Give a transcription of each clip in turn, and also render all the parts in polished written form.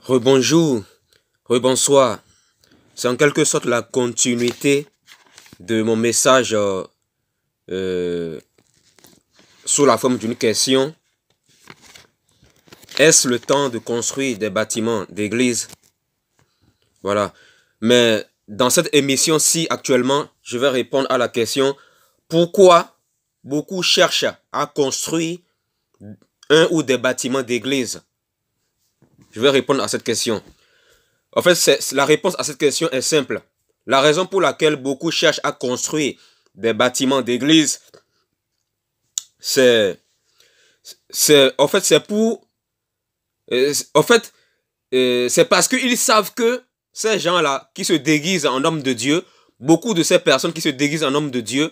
Rebonjour, rebonsoir. C'est en quelque sorte la continuité de mon message sous la forme d'une question. Est-ce le temps de construire des bâtiments d'église? Voilà. Mais dans cette émission-ci, actuellement, je vais répondre à la question pourquoi beaucoup cherchent à construire un ou des bâtiments d'église. Je vais répondre à cette question. En fait, la réponse à cette question est simple. La raison pour laquelle beaucoup cherchent à construire des bâtiments d'église, c'est parce qu'ils savent que ces gens-là qui se déguisent en hommes de Dieu, beaucoup de ces personnes qui se déguisent en hommes de Dieu,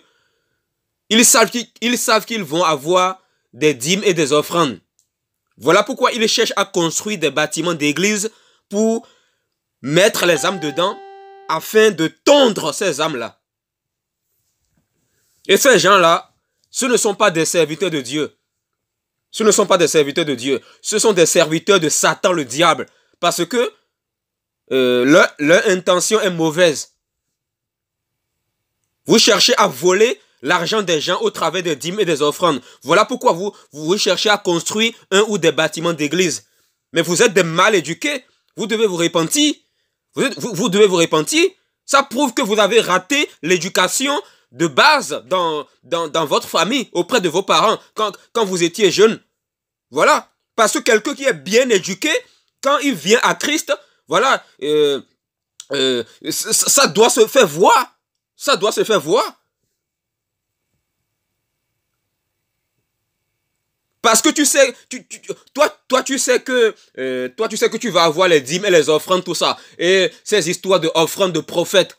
ils savent qu'ils vont avoir des dîmes et des offrandes. Voilà pourquoi ils cherchent à construire des bâtiments d'église pour mettre les âmes dedans afin de tondre ces âmes-là. Et ces gens-là, ce ne sont pas des serviteurs de Dieu. Ce ne sont pas des serviteurs de Dieu. Ce sont des serviteurs de Satan, le diable. Parce que leur intention est mauvaise. Vous cherchez à voler l'argent des gens au travers des dîmes et des offrandes. Voilà pourquoi vous cherchez à construire un ou des bâtiments d'église. Mais vous êtes des mal éduqués. Vous devez vous repentir. Vous devez vous repentir. Ça prouve que vous avez raté l'éducation de base dans votre famille, auprès de vos parents, quand vous étiez jeune. Voilà. Parce que quelqu'un qui est bien éduqué, quand il vient à Christ, voilà, ça doit se faire voir. Ça doit se faire voir. Parce que tu sais, toi tu sais que tu vas avoir les dîmes et les offrandes, tout ça. Et ces histoires de offrandes de prophètes.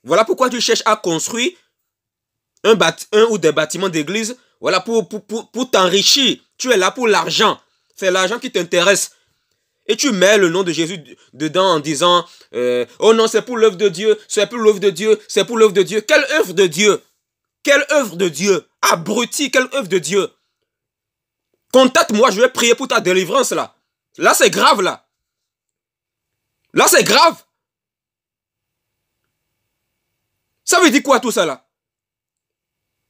Voilà pourquoi tu cherches à construire un ou des bâtiments d'église. Voilà, pour t'enrichir. Tu es là pour l'argent. C'est l'argent qui t'intéresse. Et tu mets le nom de Jésus dedans en disant oh non, c'est pour l'œuvre de Dieu, c'est pour l'œuvre de Dieu, c'est pour l'œuvre de Dieu. Quelle œuvre de Dieu? Quelle œuvre de Dieu? Abruti, quelle œuvre de Dieu? Contacte-moi, je vais prier pour ta délivrance là. Là, c'est grave là. Là, c'est grave. Ça veut dire quoi tout ça là?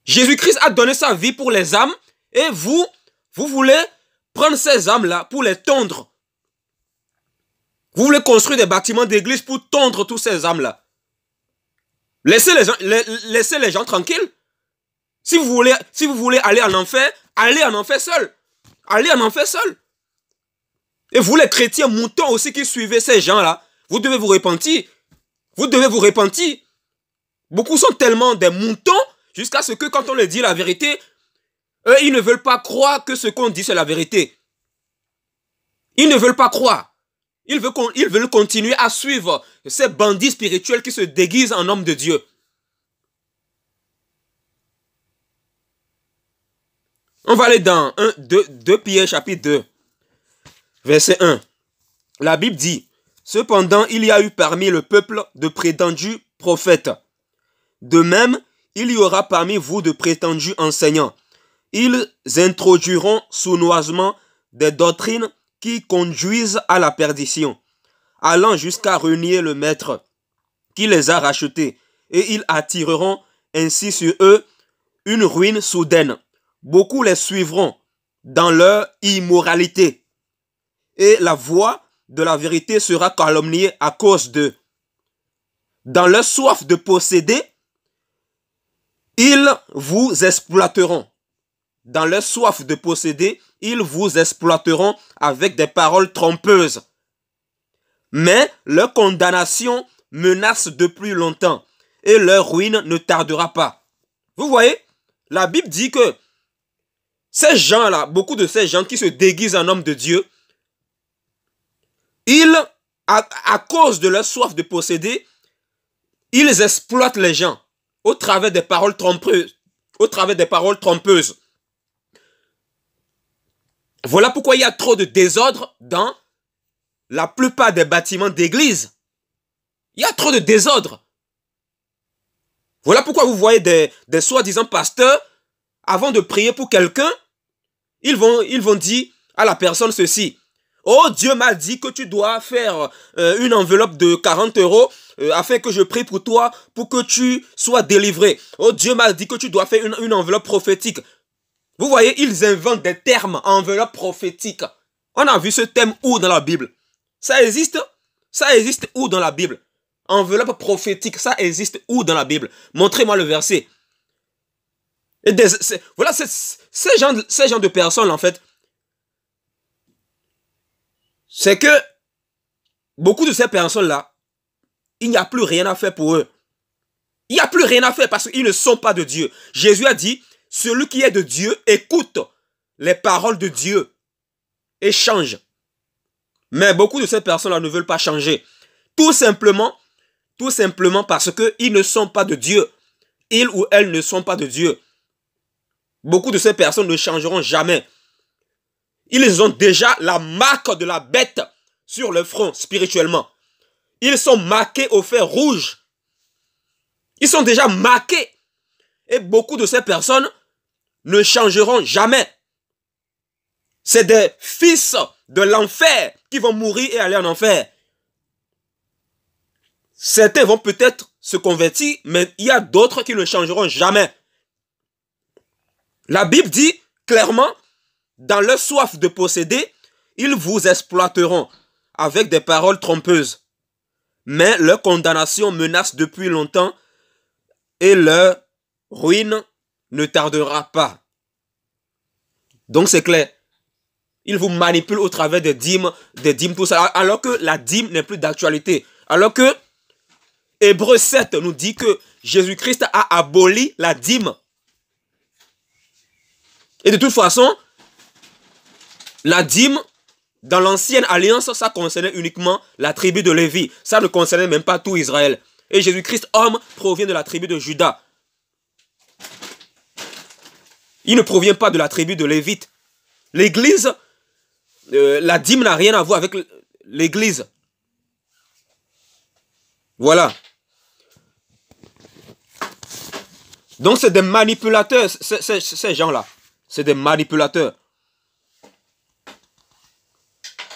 Jésus-Christ a donné sa vie pour les âmes et vous voulez prendre ces âmes-là pour les tondre. Vous voulez construire des bâtiments d'église pour tondre tous ces âmes-là. Laissez les gens tranquilles. Si vous voulez aller en enfer, allez en enfer seul. Allez en enfer seul. Et vous les chrétiens moutons aussi qui suivez ces gens-là, vous devez vous repentir. Vous devez vous repentir. Beaucoup sont tellement des moutons jusqu'à ce que quand on leur dit la vérité, eux, ils ne veulent pas croire que ce qu'on dit c'est la vérité. Ils ne veulent pas croire. Ils veulent continuer à suivre ces bandits spirituels qui se déguisent en hommes de Dieu. On va aller dans 2 Pierre chapitre 2, verset 1. La Bible dit, « Cependant, il y a eu parmi le peuple de prétendus prophètes. De même, il y aura parmi vous de prétendus enseignants. Ils introduiront sournoisement des doctrines qui conduisent à la perdition, allant jusqu'à renier le Maître qui les a rachetés, et ils attireront ainsi sur eux une ruine soudaine. Beaucoup les suivront dans leur immoralité, et la voix de la vérité sera calomniée à cause d'eux. Dans leur soif de posséder, ils vous exploiteront. Dans leur soif de posséder, ils vous exploiteront avec des paroles trompeuses. Mais leur condamnation menace depuis longtemps et leur ruine ne tardera pas. » Vous voyez, la Bible dit que ces gens-là, beaucoup de ces gens qui se déguisent en hommes de Dieu, à cause de leur soif de posséder, ils exploitent les gens au travers des paroles trompeuses. Voilà pourquoi il y a trop de désordre dans la plupart des bâtiments d'église. Il y a trop de désordre. Voilà pourquoi vous voyez des soi-disant pasteurs, avant de prier pour quelqu'un, ils vont dire à la personne ceci. Oh, Dieu m'a dit que tu dois faire une enveloppe de 40 € afin que je prie pour toi, pour que tu sois délivré. Oh, Dieu m'a dit que tu dois faire une enveloppe prophétique. Vous voyez, ils inventent des termes, enveloppe prophétique. On a vu ce terme où dans la Bible? Ça existe? Ça existe où dans la Bible? Enveloppe prophétique, ça existe où dans la Bible? Montrez-moi le verset. Et voilà, ces gens de personnes, en fait, c'est que beaucoup de ces personnes-là, il n'y a plus rien à faire pour eux. Il n'y a plus rien à faire parce qu'ils ne sont pas de Dieu. Jésus a dit, celui qui est de Dieu écoute les paroles de Dieu et change. Mais beaucoup de ces personnes-là ne veulent pas changer. Tout simplement parce qu'ils ne sont pas de Dieu. Ils ou elles ne sont pas de Dieu. Beaucoup de ces personnes ne changeront jamais. Ils ont déjà la marque de la bête sur le front spirituellement. Ils sont marqués au fer rouge. Ils sont déjà marqués. Et beaucoup de ces personnes ne changeront jamais. C'est des fils de l'enfer qui vont mourir et aller en enfer. Certains vont peut-être se convertir, mais il y a d'autres qui ne changeront jamais. La Bible dit clairement, dans leur soif de posséder, ils vous exploiteront avec des paroles trompeuses. Mais leur condamnation menace depuis longtemps et leur ruine ne tardera pas. Donc c'est clair. Ils vous manipulent au travers des dîmes, tout ça, alors que la dîme n'est plus d'actualité. Alors que Hébreux 7 nous dit que Jésus-Christ a aboli la dîme. Et de toute façon, la dîme, dans l'ancienne alliance, ça concernait uniquement la tribu de Lévi. Ça ne concernait même pas tout Israël. Et Jésus-Christ, homme, provient de la tribu de Juda. Il ne provient pas de la tribu de Lévite. L'église, la dîme n'a rien à voir avec l'église. Voilà. Donc c'est des manipulateurs, ces gens-là. C'est des manipulateurs.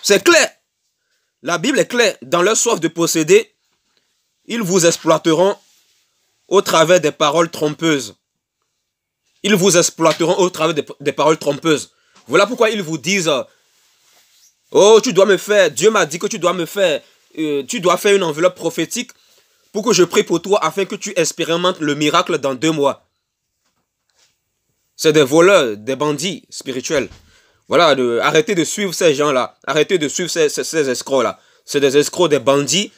C'est clair. La Bible est claire. Dans leur soif de posséder, ils vous exploiteront au travers des paroles trompeuses. Ils vous exploiteront au travers des paroles trompeuses. Voilà pourquoi ils vous disent, oh, tu dois me faire, Dieu m'a dit que tu dois me faire, tu dois faire une enveloppe prophétique pour que je prie pour toi afin que tu expérimentes le miracle dans 2 mois. C'est des voleurs, des bandits spirituels. Voilà, arrêtez de suivre ces gens-là. Arrêtez de suivre ces escrocs-là. C'est des escrocs, des bandits.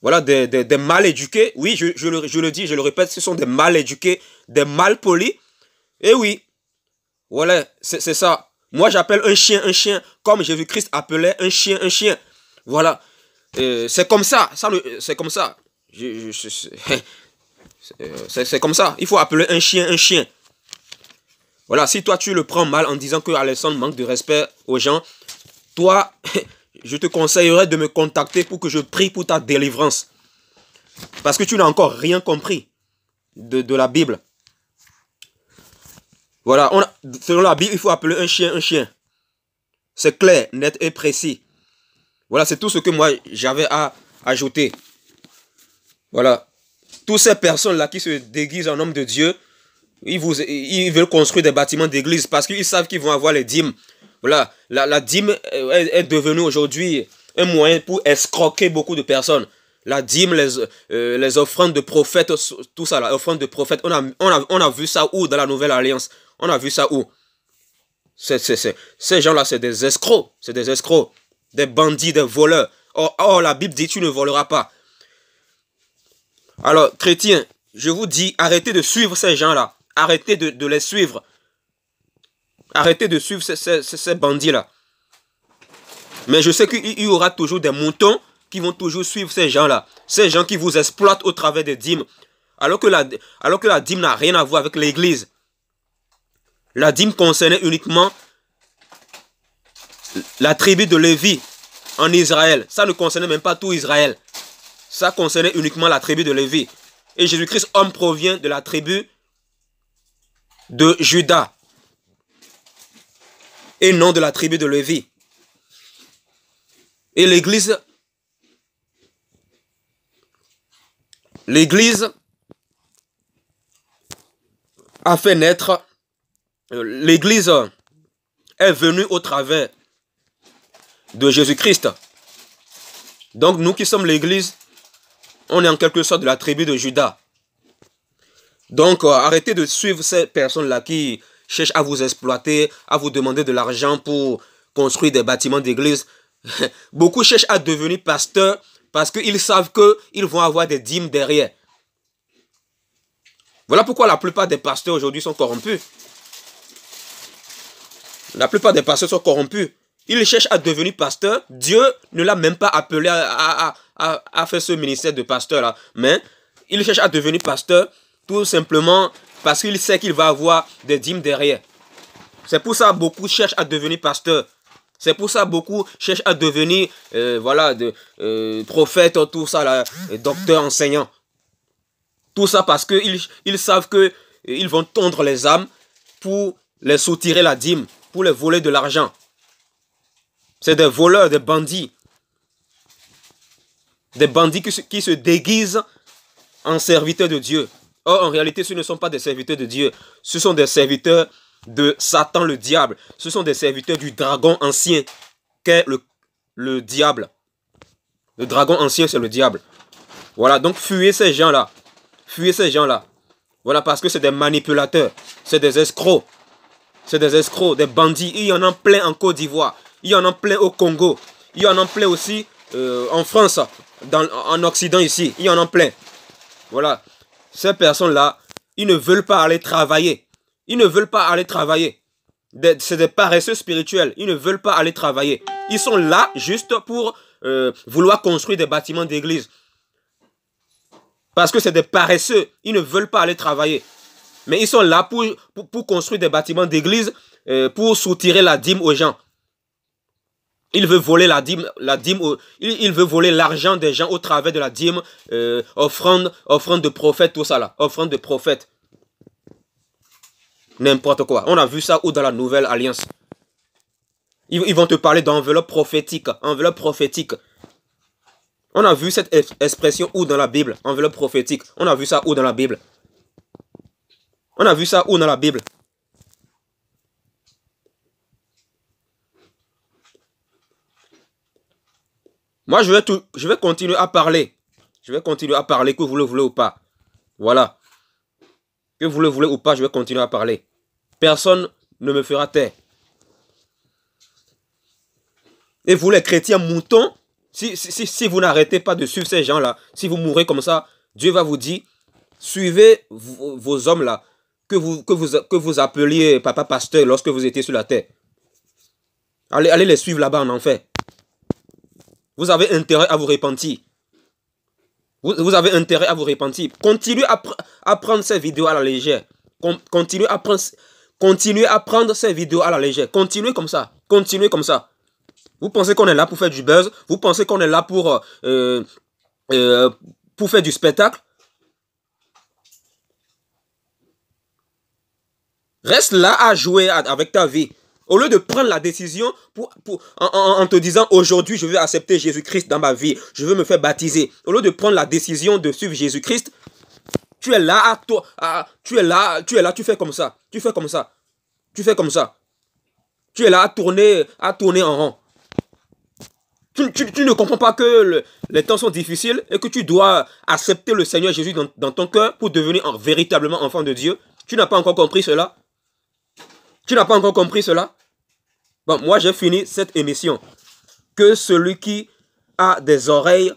Voilà, des mal éduqués. Oui, je le dis, je le répète, ce sont des mal éduqués, des mal polis. Et oui, voilà, c'est ça. Moi, j'appelle un chien, comme Jésus-Christ appelait un chien. Voilà, c'est comme ça. C'est comme ça. C'est comme ça. Il faut appeler un chien. Voilà, si toi tu le prends mal en disant que Alexandre manque de respect aux gens, toi, je te conseillerais de me contacter pour que je prie pour ta délivrance. Parce que tu n'as encore rien compris de la Bible. Voilà, selon la Bible, il faut appeler un chien. C'est clair, net et précis. Voilà, c'est tout ce que moi j'avais à ajouter. Voilà. Toutes ces personnes-là qui se déguisent en homme de Dieu, ils veulent construire des bâtiments d'église parce qu'ils savent qu'ils vont avoir les dîmes. Voilà, la dîme est devenue aujourd'hui un moyen pour escroquer beaucoup de personnes. La dîme, les offrandes de prophètes, tout ça, là, offrandes de prophètes, on a vu ça où dans la Nouvelle Alliance? On a vu ça où? Ces gens-là, c'est des escrocs. C'est des escrocs. Des bandits, des voleurs. Or, la Bible dit, tu ne voleras pas. Alors, chrétiens, je vous dis, arrêtez de suivre ces gens-là. Arrêtez de les suivre. Arrêtez de suivre ces bandits-là. Mais je sais qu'il y aura toujours des moutons qui vont toujours suivre ces gens-là. Ces gens qui vous exploitent au travers des dîmes. Alors que la dîme n'a rien à voir avec l'église. La dîme concernait uniquement la tribu de Lévi en Israël. Ça ne concernait même pas tout Israël. Ça concernait uniquement la tribu de Lévi. Et Jésus-Christ, homme, provient de la tribu de Juda. Et non de la tribu de Lévi. Et l'Église a fait naître, l'Église est venue au travers de Jésus-Christ. Donc nous qui sommes l'Église, on est en quelque sorte de la tribu de Judas. Donc arrêtez de suivre ces personnes-là qui cherchent à vous exploiter, à vous demander de l'argent pour construire des bâtiments d'église. Beaucoup cherchent à devenir pasteurs parce qu'ils savent qu'ils vont avoir des dîmes derrière. Voilà pourquoi la plupart des pasteurs aujourd'hui sont corrompus. La plupart des pasteurs sont corrompus. Ils cherchent à devenir pasteur. Dieu ne l'a même pas appelé à faire ce ministère de pasteur-là. Mais il cherche à devenir pasteur tout simplement parce qu'il sait qu'il va avoir des dîmes derrière. C'est pour ça que beaucoup cherchent à devenir pasteur. C'est pour ça que beaucoup cherchent à devenir voilà, prophète, tout ça, là, docteur, enseignant. Tout ça parce qu'ils savent qu'ils vont tondre les âmes pour les soutirer la dîme, pour les voler de l'argent. C'est des voleurs, des bandits. Des bandits qui se déguisent en serviteurs de Dieu. Or, en réalité, ce ne sont pas des serviteurs de Dieu. Ce sont des serviteurs de Satan, le diable. Ce sont des serviteurs du dragon ancien, qu'est le diable. Le dragon ancien, c'est le diable. Voilà, donc fuyez ces gens-là. Fuyez ces gens-là. Voilà, parce que c'est des manipulateurs. C'est des escrocs. C'est des escrocs, des bandits. Il y en a plein en Côte d'Ivoire. Il y en a plein au Congo. Il y en a plein aussi en France, en Occident ici. Il y en a plein. Voilà. Ces personnes-là, ils ne veulent pas aller travailler. Ils ne veulent pas aller travailler. C'est des paresseux spirituels. Ils ne veulent pas aller travailler. Ils sont là juste pour vouloir construire des bâtiments d'église. Parce que c'est des paresseux. Ils ne veulent pas aller travailler. Mais ils sont là pour construire des bâtiments d'église, pour soutirer la dîme aux gens. Il veut voler la dîme il veut voler l'argent des gens au travers de la dîme, offrande de prophète, tout ça là, offrande de prophète. N'importe quoi. On a vu ça ou dans la Nouvelle Alliance. Ils vont te parler d'enveloppe prophétique, enveloppe prophétique. On a vu cette expression où dans la Bible, enveloppe prophétique. On a vu ça où dans la Bible. On a vu ça où dans la Bible. Moi, je vais continuer à parler. Je vais continuer à parler, que vous le voulez ou pas. Voilà. Que vous le voulez ou pas, je vais continuer à parler. Personne ne me fera taire. Et vous, les chrétiens moutons, si vous n'arrêtez pas de suivre ces gens-là, si vous mourrez comme ça, Dieu va vous dire, suivez vos hommes-là, que vous appeliez papa pasteur lorsque vous étiez sur la terre. Allez les suivre là-bas en enfer. Vous avez intérêt à vous repentir. Vous avez intérêt à vous repentir. Continuez à prendre ces vidéos à la légère. Continuez à prendre ces vidéos à la légère. Continuez comme ça. Continuez comme ça. Vous pensez qu'on est là pour faire du buzz? Vous pensez qu'on est là pour faire du spectacle? Reste là à jouer avec ta vie. Au lieu de prendre la décision en te disant aujourd'hui je veux accepter Jésus-Christ dans ma vie, je veux me faire baptiser. Au lieu de prendre la décision de suivre Jésus-Christ, tu es là, tu fais comme ça, tu fais comme ça, tu fais comme ça. Tu es là à tourner en rond. Tu ne comprends pas que les temps sont difficiles et que tu dois accepter le Seigneur Jésus dans ton cœur pour devenir véritablement enfant de Dieu. Tu n'as pas encore compris cela? Tu n'as pas encore compris cela? Bon, moi j'ai fini cette émission. Que celui qui a des oreilles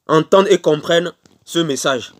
entende et comprenne ce message.